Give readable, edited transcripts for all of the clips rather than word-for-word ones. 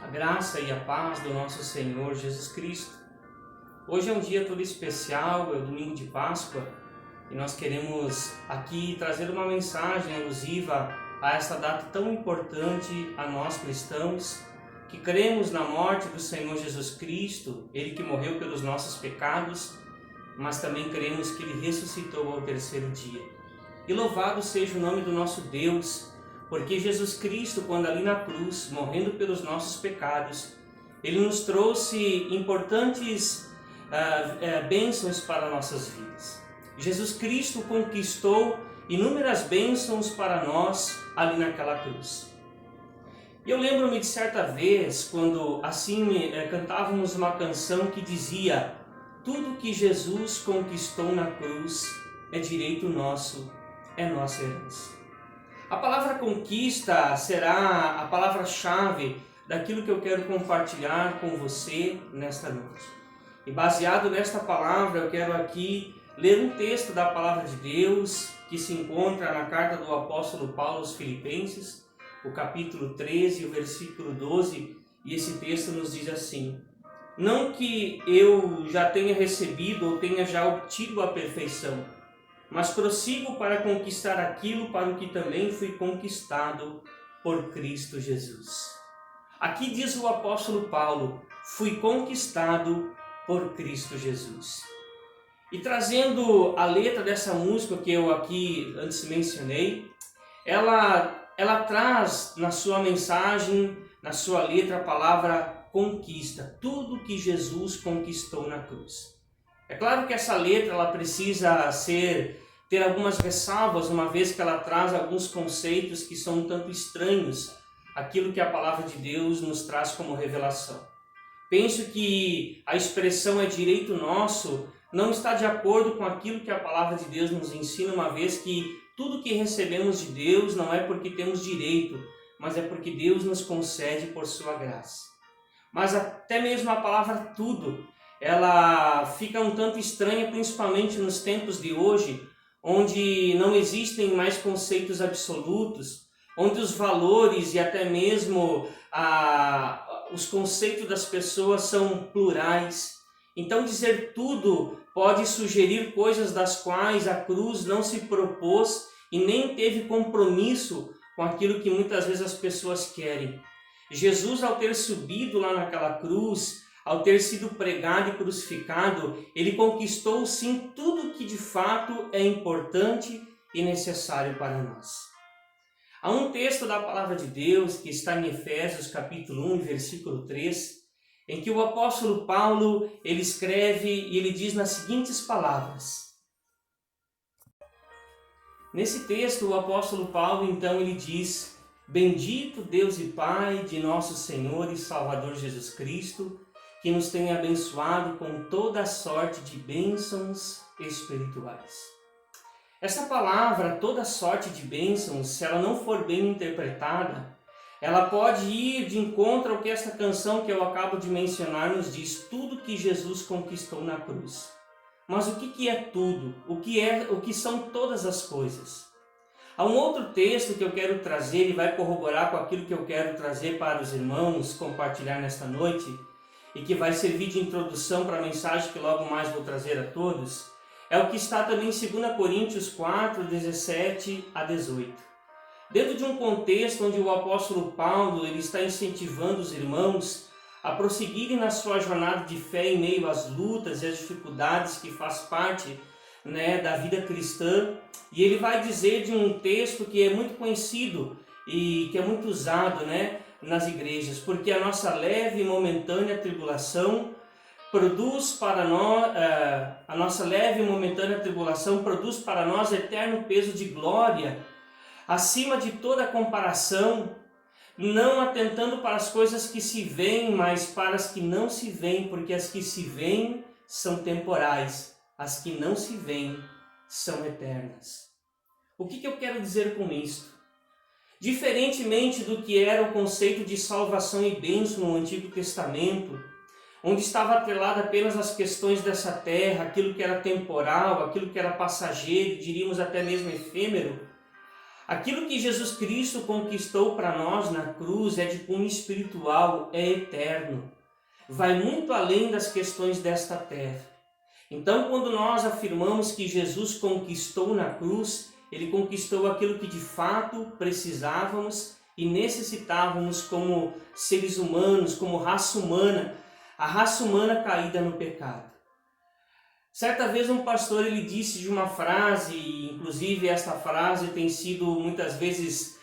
graça e a paz do nosso Senhor Jesus Cristo. Hoje é um dia todo especial, é o domingo de Páscoa, e nós queremos aqui trazer uma mensagem alusiva a essa data tão importante a nós cristãos, que cremos na morte do Senhor Jesus Cristo, Ele que morreu pelos nossos pecados, mas também cremos que Ele ressuscitou ao terceiro dia. E louvado seja o nome do nosso Deus, porque Jesus Cristo, quando ali na cruz, morrendo pelos nossos pecados, Ele nos trouxe importantes bênçãos para nossas vidas. Jesus Cristo conquistou inúmeras bênçãos para nós ali naquela cruz. E eu lembro-me de certa vez, quando assim cantávamos uma canção que dizia: tudo que Jesus conquistou na cruz é direito nosso, é nossa herança. A palavra conquista será a palavra-chave daquilo que eu quero compartilhar com você nesta noite. E baseado nesta palavra, eu quero aqui ler um texto da palavra de Deus que se encontra na carta do apóstolo Paulo aos Filipenses, o capítulo 13, o versículo 12, e esse texto nos diz assim: não que eu já tenha recebido ou tenha já obtido a perfeição, mas prossigo para conquistar aquilo para o que também fui conquistado por Cristo Jesus. Aqui diz o apóstolo Paulo: fui conquistado por Cristo Jesus. E trazendo a letra dessa música que eu aqui antes mencionei, ela traz na sua mensagem, na sua letra, a palavra conquista, tudo que Jesus conquistou na cruz. É claro que essa letra ela precisa ter algumas ressalvas, uma vez que ela traz alguns conceitos que são um tanto estranhos àquilo que a palavra de Deus nos traz como revelação. Penso que a expressão é direito nosso não está de acordo com aquilo que a palavra de Deus nos ensina, uma vez que tudo que recebemos de Deus não é porque temos direito, mas é porque Deus nos concede por sua graça. Mas até mesmo a palavra tudo, ela fica um tanto estranha, principalmente nos tempos de hoje, onde não existem mais conceitos absolutos, onde os valores e até mesmo os conceitos das pessoas são plurais. Então dizer tudo pode sugerir coisas das quais a cruz não se propôs e nem teve compromisso com aquilo que muitas vezes as pessoas querem. Jesus, ao ter subido lá naquela cruz, ao ter sido pregado e crucificado, ele conquistou sim tudo que de fato é importante e necessário para nós. Há um texto da palavra de Deus que está em Efésios capítulo 1, versículo 3, em que o apóstolo Paulo ele escreve e ele diz nas seguintes palavras. Nesse texto o apóstolo Paulo então ele diz: bendito Deus e Pai de nosso Senhor e Salvador Jesus Cristo, que nos tem abençoado com toda a sorte de bênçãos espirituais. Essa palavra, toda sorte de bênçãos, se ela não for bem interpretada, ela pode ir de encontro ao que essa canção que eu acabo de mencionar nos diz: tudo que Jesus conquistou na cruz. Mas o que é tudo? O que são todas as coisas? Há um outro texto que eu quero trazer e vai corroborar com aquilo que eu quero trazer para os irmãos compartilhar nesta noite, e que vai servir de introdução para a mensagem que logo mais vou trazer a todos, é o que está também em 2 Coríntios 4, 17 a 18. Dentro de um contexto onde o apóstolo Paulo ele está incentivando os irmãos a prosseguirem na sua jornada de fé em meio às lutas e às dificuldades que faz parte da vida cristã, e ele vai dizer de um texto que é muito conhecido e que é muito usado nas igrejas, porque a nossa leve e momentânea tribulação produz para nós eterno peso de glória, acima de toda comparação, não atentando para as coisas que se veem, mas para as que não se veem, porque as que se veem são temporais, as que não se veem são eternas. O que eu quero dizer com isto? Diferentemente do que era o conceito de salvação e bênção no Antigo Testamento, onde estava atrelado apenas às questões dessa terra, aquilo que era temporal, aquilo que era passageiro, diríamos até mesmo efêmero, Aquilo que Jesus Cristo conquistou para nós na cruz é de cunho espiritual, é eterno. Vai muito além das questões desta terra. Então, quando nós afirmamos que Jesus conquistou na cruz, ele conquistou aquilo que de fato precisávamos e necessitávamos como seres humanos, como raça humana, a raça humana caída no pecado. Certa vez um pastor ele disse de uma frase, e inclusive esta frase tem sido muitas vezes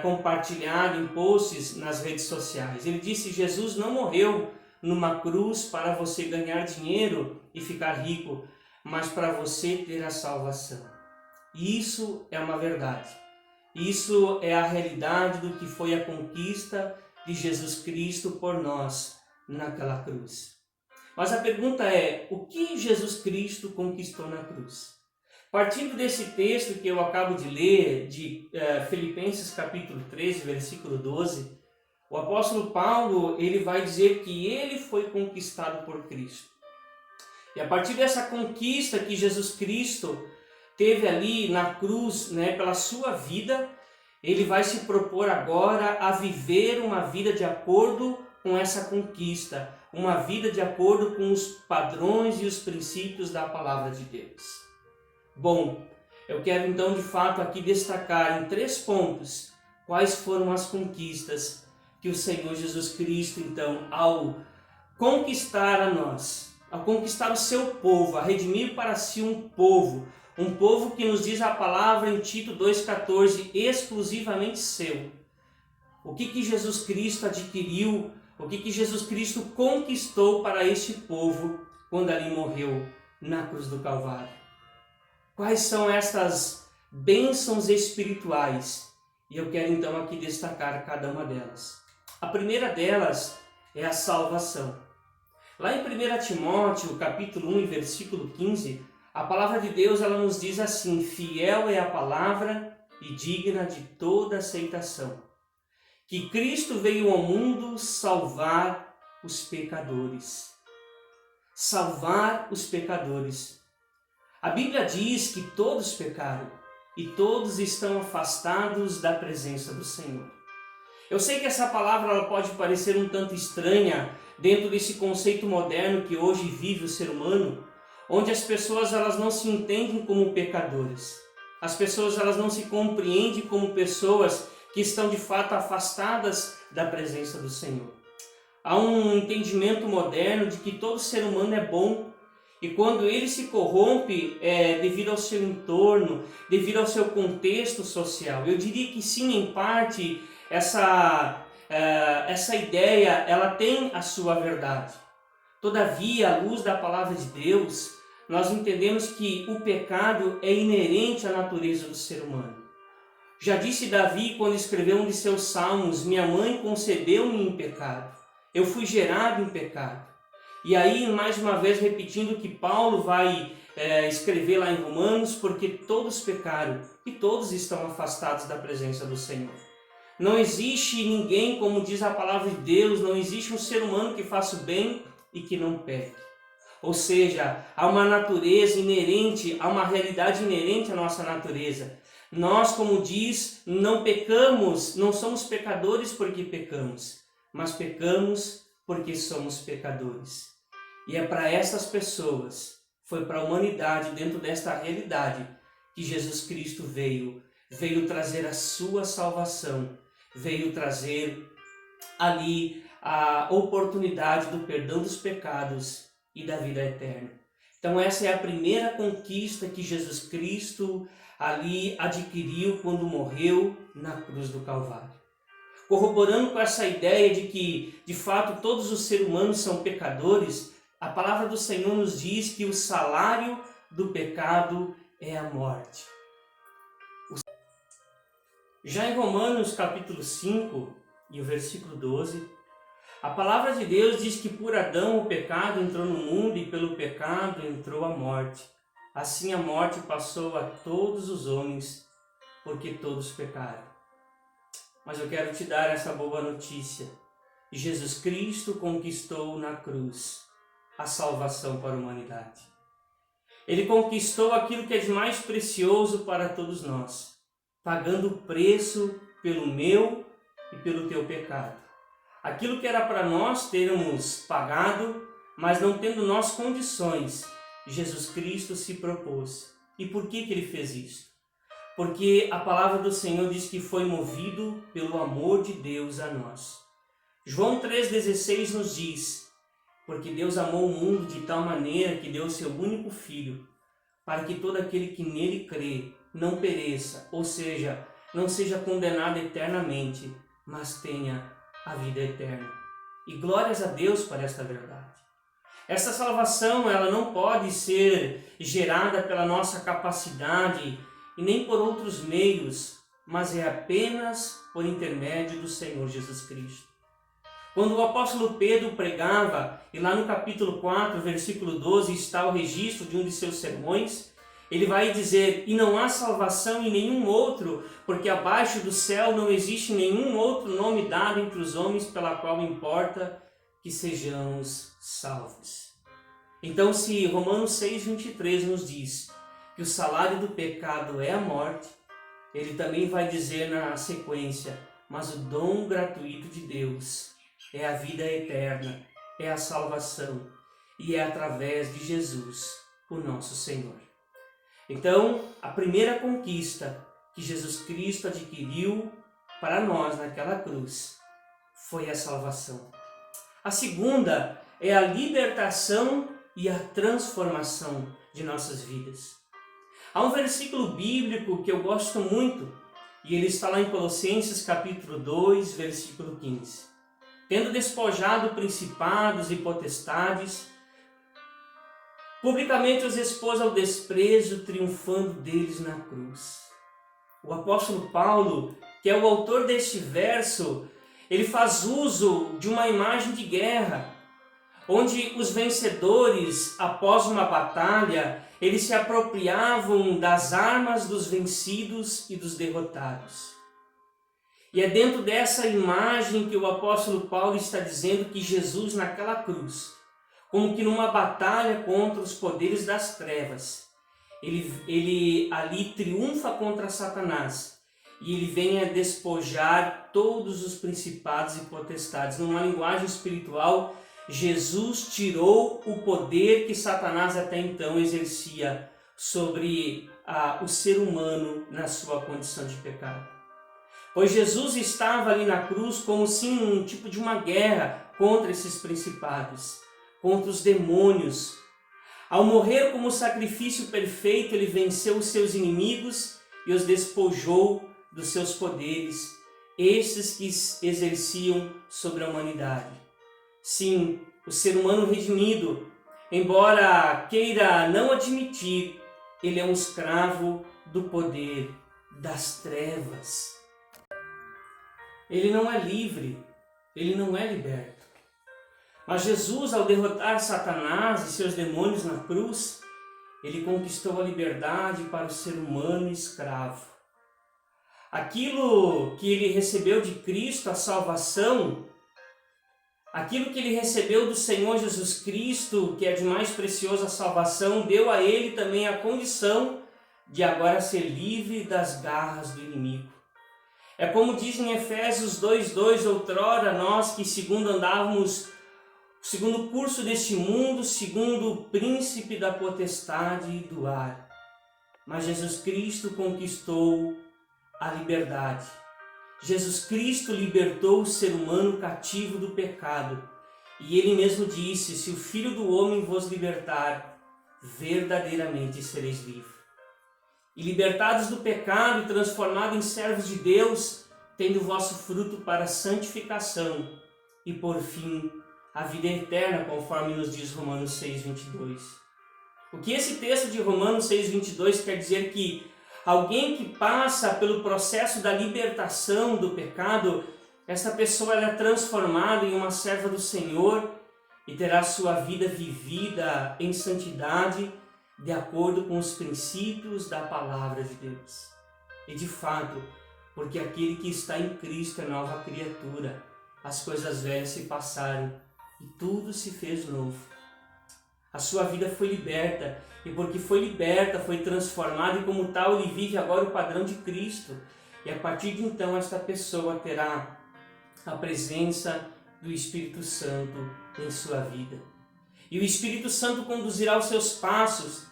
compartilhada em posts nas redes sociais. Ele disse: Jesus não morreu numa cruz para você ganhar dinheiro e ficar rico, mas para você ter a salvação. E isso é uma verdade. Isso é a realidade do que foi a conquista de Jesus Cristo por nós naquela cruz. Mas a pergunta é, o que Jesus Cristo conquistou na cruz? Partindo desse texto que eu acabo de ler, de Filipenses capítulo 13, versículo 12, o apóstolo Paulo ele vai dizer que ele foi conquistado por Cristo. E a partir dessa conquista que Jesus Cristo teve ali na cruz, pela sua vida, ele vai se propor agora a viver uma vida de acordo com essa conquista, uma vida de acordo com os padrões e os princípios da palavra de Deus. Bom, eu quero então de fato aqui destacar em 3 pontos quais foram as conquistas que o Senhor Jesus Cristo então, ao conquistar a nós, ao conquistar o seu povo, a redimir para si um povo que nos diz a palavra em Tito 2,14, exclusivamente seu. O que Jesus Cristo adquiriu, o que Jesus Cristo conquistou para este povo quando ali morreu na cruz do Calvário? Quais são estas bênçãos espirituais? E eu quero então aqui destacar cada uma delas. A primeira delas é a salvação. Lá em 1 Timóteo, capítulo 1, versículo 15, a palavra de Deus ela nos diz assim: fiel é a palavra e digna de toda aceitação, que Cristo veio ao mundo salvar os pecadores. Salvar os pecadores. A Bíblia diz que todos pecaram e todos estão afastados da presença do Senhor. Eu sei que essa palavra ela pode parecer um tanto estranha dentro desse conceito moderno que hoje vive o ser humano, onde as pessoas elas não se entendem como pecadores. As pessoas elas não se compreendem como pessoas que estão de fato afastadas da presença do Senhor. Há um entendimento moderno de que todo ser humano é bom e quando ele se corrompe devido ao seu entorno, devido ao seu contexto social. Eu diria que sim, em parte, essa ideia ela tem a sua verdade. Todavia, à luz da palavra de Deus, nós entendemos que o pecado é inerente à natureza do ser humano. Já disse Davi quando escreveu um de seus salmos: minha mãe concebeu-me em pecado, eu fui gerado em pecado. E aí, mais uma vez, repetindo o que Paulo vai escrever lá em Romanos: porque todos pecaram e todos estão afastados da presença do Senhor. Não existe ninguém, como diz a palavra de Deus, não existe um ser humano que faça o bem e que não peque. Ou seja, há uma natureza inerente, há uma realidade inerente à nossa natureza. Nós, como diz, não pecamos, não somos pecadores porque pecamos, mas pecamos porque somos pecadores. E é para essas pessoas, foi para a humanidade, dentro desta realidade, que Jesus Cristo veio trazer a sua salvação, veio trazer ali a oportunidade do perdão dos pecados e da vida eterna. Então essa é a primeira conquista que Jesus Cristo ali adquiriu quando morreu na cruz do Calvário. Corroborando com essa ideia de que, de fato, todos os seres humanos são pecadores, a palavra do Senhor nos diz que o salário do pecado é a morte. Já em Romanos capítulo 5 e o versículo 12, a palavra de Deus diz que por Adão o pecado entrou no mundo e pelo pecado entrou a morte. Assim a morte passou a todos os homens, porque todos pecaram. Mas eu quero te dar essa boa notícia. Jesus Cristo conquistou na cruz a salvação para a humanidade. Ele conquistou aquilo que é de mais precioso para todos nós. pagando o preço pelo meu e pelo teu pecado. Aquilo que era para nós termos pagado, mas não tendo nós condições, Jesus Cristo se propôs. E por que ele fez isso? Porque a palavra do Senhor diz que foi movido pelo amor de Deus a nós. João 3,16 nos diz: porque Deus amou o mundo de tal maneira que deu o seu único Filho, para que todo aquele que nele crê não pereça, ou seja, não seja condenado eternamente, mas tenha a vida eterna. E glórias a Deus por esta verdade. Essa salvação, ela não pode ser gerada pela nossa capacidade e nem por outros meios, mas é apenas por intermédio do Senhor Jesus Cristo. Quando o apóstolo Pedro pregava, e lá no capítulo 4, versículo 12, está o registro de um de seus sermões, ele vai dizer: e não há salvação em nenhum outro, porque abaixo do céu não existe nenhum outro nome dado entre os homens pela qual importa que sejamos salvos. Então, se Romanos 6,23 nos diz que o salário do pecado é a morte, ele também vai dizer na sequência: mas o dom gratuito de Deus é a vida eterna, é a salvação, e é através de Jesus, o nosso Senhor. Então, a primeira conquista que Jesus Cristo adquiriu para nós naquela cruz foi a salvação. A segunda é a libertação e a transformação de nossas vidas. Há um versículo bíblico que eu gosto muito, e ele está lá em Colossenses capítulo 2, versículo 15. Tendo despojado principados e potestades, publicamente os expôs ao desprezo, triunfando deles na cruz. O apóstolo Paulo, que é o autor deste verso, ele faz uso de uma imagem de guerra, onde os vencedores, após uma batalha, eles se apropriavam das armas dos vencidos e dos derrotados. E é dentro dessa imagem que o apóstolo Paulo está dizendo que Jesus naquela cruz, como que numa batalha contra os poderes das trevas, ele ali triunfa contra Satanás e ele vem a despojar todos os principados e potestades. Numa linguagem espiritual, Jesus tirou o poder que Satanás até então exercia sobre o ser humano na sua condição de pecado. Pois Jesus estava ali na cruz como sim um tipo de uma guerra contra esses principados, contra os demônios. Ao morrer como sacrifício perfeito, ele venceu os seus inimigos e os despojou dos seus poderes, esses que exerciam sobre a humanidade. Sim, o ser humano redimido, embora queira não admitir, ele é um escravo do poder das trevas. Ele não é livre, ele não é liberto. Mas Jesus, ao derrotar Satanás e seus demônios na cruz, ele conquistou a liberdade para o ser humano escravo. Aquilo que ele recebeu de Cristo, a salvação, aquilo que ele recebeu do Senhor Jesus Cristo, que é de mais preciosa salvação, deu a ele também a condição de agora ser livre das garras do inimigo. É como diz em Efésios 2:2, outrora nós que andávamos segundo o curso deste mundo, segundo o príncipe da potestade do ar. Mas Jesus Cristo conquistou a liberdade. Jesus Cristo libertou o ser humano cativo do pecado. E ele mesmo disse: se o Filho do Homem vos libertar, verdadeiramente sereis livres. E libertados do pecado e transformados em servos de Deus, tendo o vosso fruto para a santificação e por fim a vida eterna, conforme nos diz Romanos 6:22. O que esse texto de Romanos 6:22 quer dizer? Que alguém que passa pelo processo da libertação do pecado, essa pessoa ela é transformada em uma serva do Senhor e terá sua vida vivida em santidade, de acordo com os princípios da palavra de Deus. E de fato, porque aquele que está em Cristo é nova criatura, as coisas velhas se passaram e tudo se fez novo. A sua vida foi liberta, e porque foi liberta, foi transformada, e como tal ele vive agora o padrão de Cristo. E a partir de então esta pessoa terá a presença do Espírito Santo em sua vida. E o Espírito Santo conduzirá os seus passos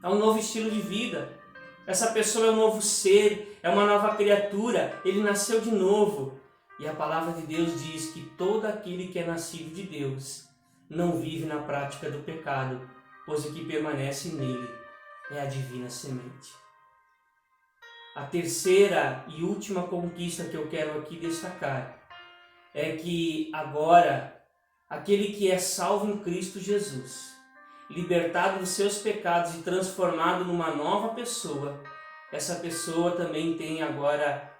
a um novo estilo de vida. Essa pessoa é um novo ser, é uma nova criatura, ele nasceu de novo. E a palavra de Deus diz que todo aquele que é nascido de Deus não vive na prática do pecado, pois o que permanece nele é a divina semente. A terceira e última conquista que eu quero aqui destacar é que agora aquele que é salvo em Cristo Jesus, libertado dos seus pecados e transformado numa nova pessoa, essa pessoa também tem agora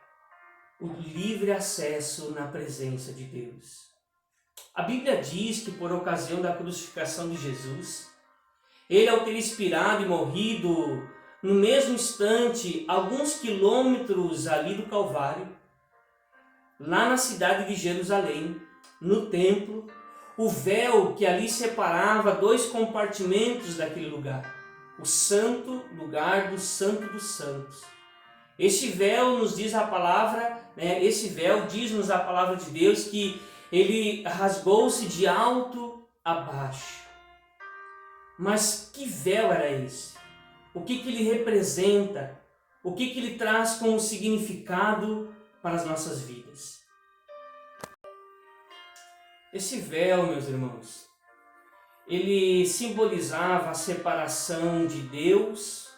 o livre acesso na presença de Deus. A Bíblia diz que por ocasião da crucificação de Jesus, ele, ao ter expirado e morrido no mesmo instante, alguns quilômetros ali do Calvário, lá na cidade de Jerusalém, no templo, o véu que ali separava dois compartimentos daquele lugar, o santo lugar do Santo dos Santos. Este véu nos diz a palavra, esse véu diz-nos a palavra de Deus que ele rasgou-se de alto a baixo. Mas que véu era esse? O que ele representa? O que ele traz como significado para as nossas vidas? Esse véu, meus irmãos, ele simbolizava a separação de Deus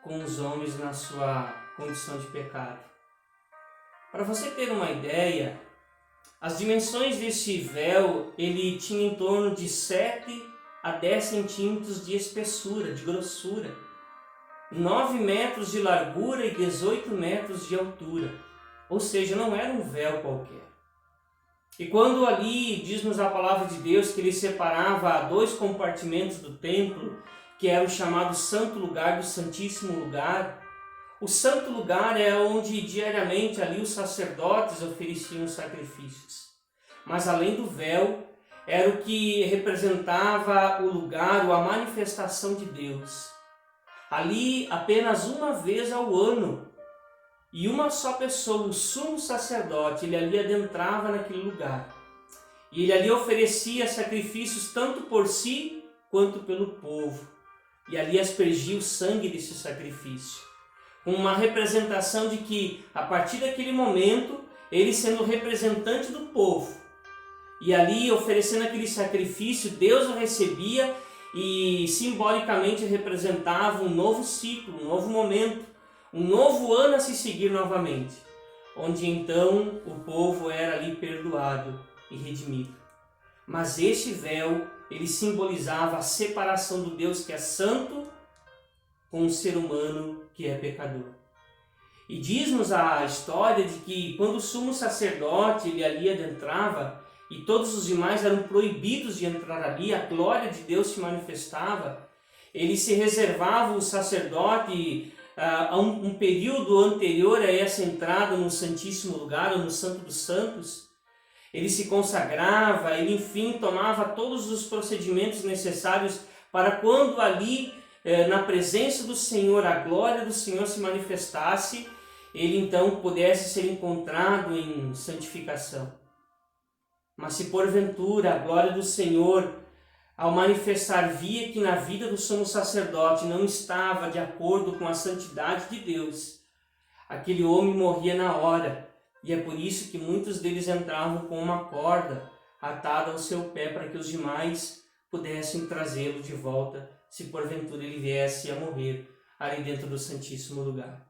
com os homens na sua condição de pecado. Para você ter uma ideia, as dimensões desse véu, ele tinha em torno de 7 a 10 centímetros de espessura, de grossura, 9 metros de largura e 18 metros de altura. Ou seja, não era um véu qualquer. E quando ali diz-nos a palavra de Deus que ele separava dois compartimentos do templo, que era o chamado Santo Lugar do Santíssimo Lugar, o Santo Lugar é onde diariamente ali os sacerdotes ofereciam sacrifícios. Mas além do véu, era o que representava o lugar, ou a manifestação de Deus. Ali, apenas uma vez ao ano, e uma só pessoa, o sumo sacerdote, ele ali adentrava naquele lugar. E ele ali oferecia sacrifícios tanto por si, quanto pelo povo. E ali aspergia o sangue desse sacrifício. Uma representação de que, a partir daquele momento, ele sendo representante do povo, e ali oferecendo aquele sacrifício, Deus o recebia e simbolicamente representava um novo ciclo, um novo momento, um novo ano a se seguir novamente, onde então o povo era ali perdoado e redimido. Mas este véu, ele simbolizava a separação do Deus que é santo com o ser humano que é pecador. E diz-nos a história de que quando o sumo sacerdote ele ali adentrava e todos os demais eram proibidos de entrar ali, a glória de Deus se manifestava, ele se reservava o sacerdote a um período anterior a essa entrada no Santíssimo Lugar, ou no Santo dos Santos. Ele se consagrava, ele enfim tomava todos os procedimentos necessários para quando ali, na presença do Senhor, a glória do Senhor se manifestasse, ele então pudesse ser encontrado em santificação. Mas se porventura a glória do Senhor, ao manifestar, via que na vida do sumo sacerdote não estava de acordo com a santidade de Deus, aquele homem morria na hora. E é por isso que muitos deles entravam com uma corda atada ao seu pé para que os demais pudessem trazê-lo de volta, se porventura ele viesse a morrer ali dentro do Santíssimo Lugar.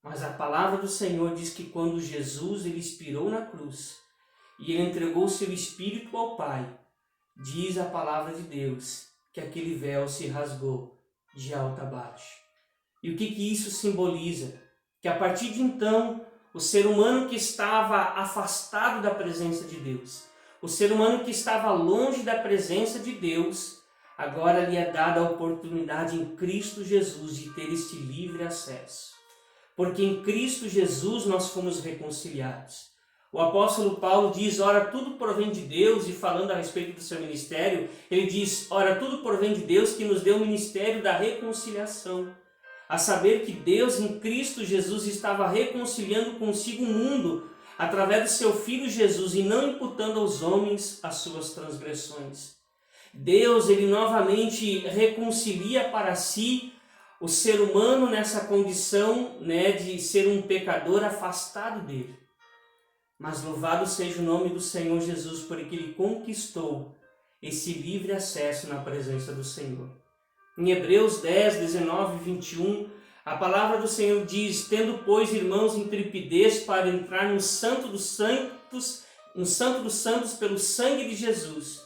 Mas a palavra do Senhor diz que quando Jesus ele expirou na cruz e ele entregou o seu Espírito ao Pai, diz a palavra de Deus que aquele véu se rasgou de alto a baixo. E o que isso simboliza? Que a partir de então, o ser humano que estava afastado da presença de Deus, o ser humano que estava longe da presença de Deus, agora lhe é dada a oportunidade em Cristo Jesus de ter este livre acesso. Porque em Cristo Jesus nós fomos reconciliados. O apóstolo Paulo diz, ora, tudo provém de Deus, e falando a respeito do seu ministério, ele diz, ora, tudo provém de Deus que nos deu o ministério da reconciliação. A saber que Deus em Cristo Jesus estava reconciliando consigo o mundo através do seu Filho Jesus e não imputando aos homens as suas transgressões. Deus, ele novamente reconcilia para si o ser humano nessa condição, de ser um pecador afastado dele. Mas louvado seja o nome do Senhor Jesus, porque ele conquistou esse livre acesso na presença do Senhor. Em Hebreus 10, 19 e 21, a palavra do Senhor diz, tendo, pois, irmãos, intrepidez para entrar no Santo dos Santos pelo sangue de Jesus,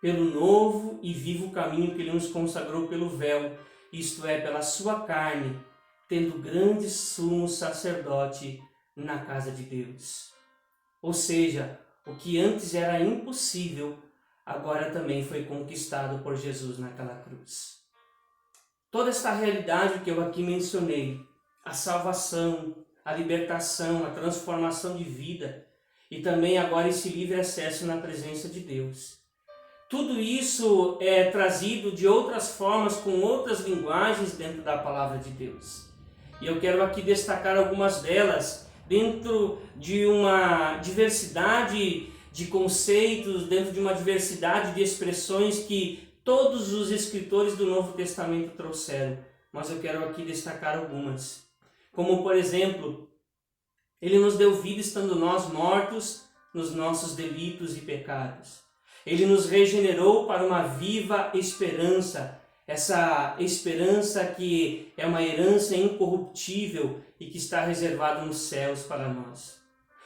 pelo novo e vivo caminho que ele nos consagrou pelo véu, isto é, pela sua carne, tendo grande sumo sacerdote na casa de Deus. Ou seja, o que antes era impossível, agora também foi conquistado por Jesus naquela cruz. Toda esta realidade que eu aqui mencionei, a salvação, a libertação, a transformação de vida e também agora esse livre acesso na presença de Deus. Tudo isso é trazido de outras formas, com outras linguagens dentro da palavra de Deus. E eu quero aqui destacar algumas delas dentro de uma diversidade de conceitos, dentro de uma diversidade de expressões que todos os escritores do Novo Testamento trouxeram. Mas eu quero aqui destacar algumas. Como, por exemplo, ele nos deu vida estando nós mortos nos nossos delitos e pecados. Ele nos regenerou para uma viva esperança, essa esperança que é uma herança incorruptível e que está reservada nos céus para nós.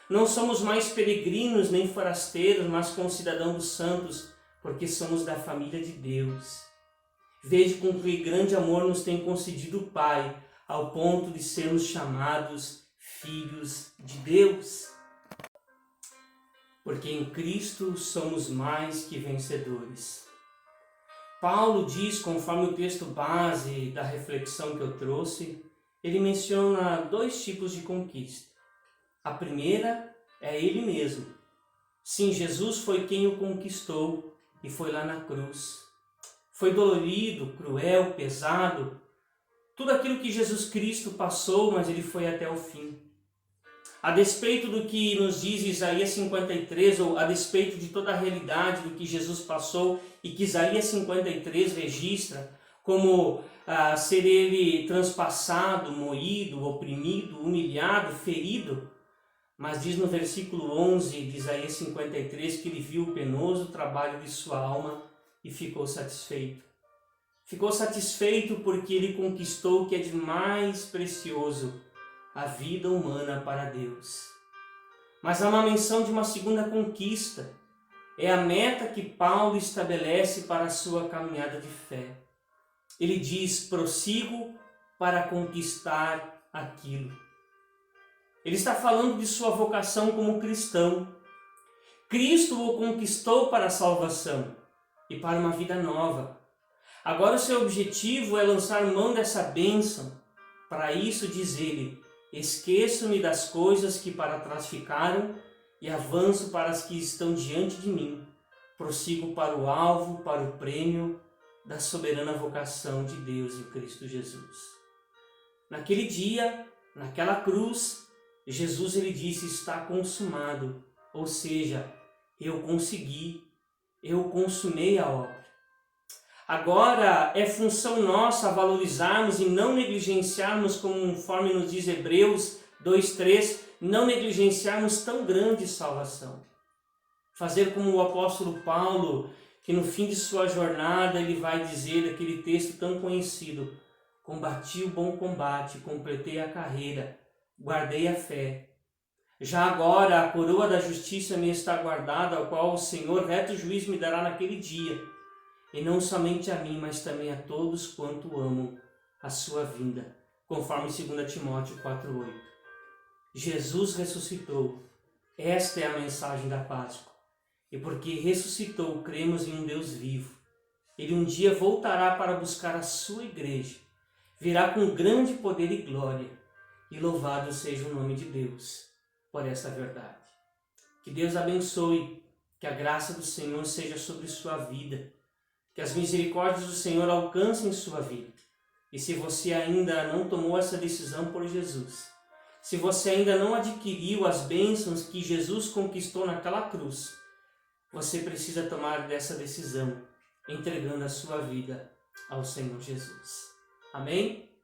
Não somos mais peregrinos nem forasteiros, mas concidadãos dos santos, porque somos da família de Deus. Veja com que grande amor nos tem concedido o Pai, ao ponto de sermos chamados filhos de Deus. Porque em Cristo somos mais que vencedores. Paulo diz, conforme o texto base da reflexão que eu trouxe, ele menciona 2 tipos de conquista. A primeira é ele mesmo. Sim, Jesus foi quem o conquistou e foi lá na cruz. Foi dolorido, cruel, pesado, tudo aquilo que Jesus Cristo passou, mas ele foi até o fim. A despeito do que nos diz Isaías 53, ou a despeito de toda a realidade do que Jesus passou e que Isaías 53 registra, como ser ele transpassado, moído, oprimido, humilhado, ferido, mas diz no versículo 11 de Isaías 53 que ele viu o penoso trabalho de sua alma e ficou satisfeito. Ficou satisfeito porque ele conquistou o que é de mais precioso, a vida humana para Deus. Mas há uma menção de uma segunda conquista. É a meta que Paulo estabelece para a sua caminhada de fé. Ele diz, prossigo para conquistar aquilo. Ele está falando de sua vocação como cristão. Cristo o conquistou para a salvação e para uma vida nova. Agora o seu objetivo é lançar mão dessa bênção. Para isso, diz ele, esqueço-me das coisas que para trás ficaram e avanço para as que estão diante de mim. Prossigo para o alvo, para o prêmio da soberana vocação de Deus em Cristo Jesus. Naquele dia, naquela cruz, Jesus ele disse, está consumado, ou seja, eu consegui, eu consumei a obra. Agora é função nossa valorizarmos e não negligenciarmos, conforme nos diz Hebreus 2:3, não negligenciarmos tão grande salvação. Fazer como o apóstolo Paulo, que no fim de sua jornada ele vai dizer aquele texto tão conhecido, combati o bom combate, completei a carreira, guardei a fé. Já agora a coroa da justiça me está guardada, ao qual o Senhor, reto juiz, me dará naquele dia. E não somente a mim, mas também a todos quanto amam a sua vinda, conforme 2 Timóteo 4:8. Jesus ressuscitou. Esta é a mensagem da Páscoa. E porque ressuscitou, cremos em um Deus vivo. Ele um dia voltará para buscar a sua igreja. Virá com grande poder e glória. E louvado seja o nome de Deus por essa verdade. Que Deus abençoe, que a graça do Senhor seja sobre sua vida, que as misericórdias do Senhor alcancem sua vida. E se você ainda não tomou essa decisão por Jesus, se você ainda não adquiriu as bênçãos que Jesus conquistou naquela cruz, você precisa tomar dessa decisão, entregando a sua vida ao Senhor Jesus. Amém?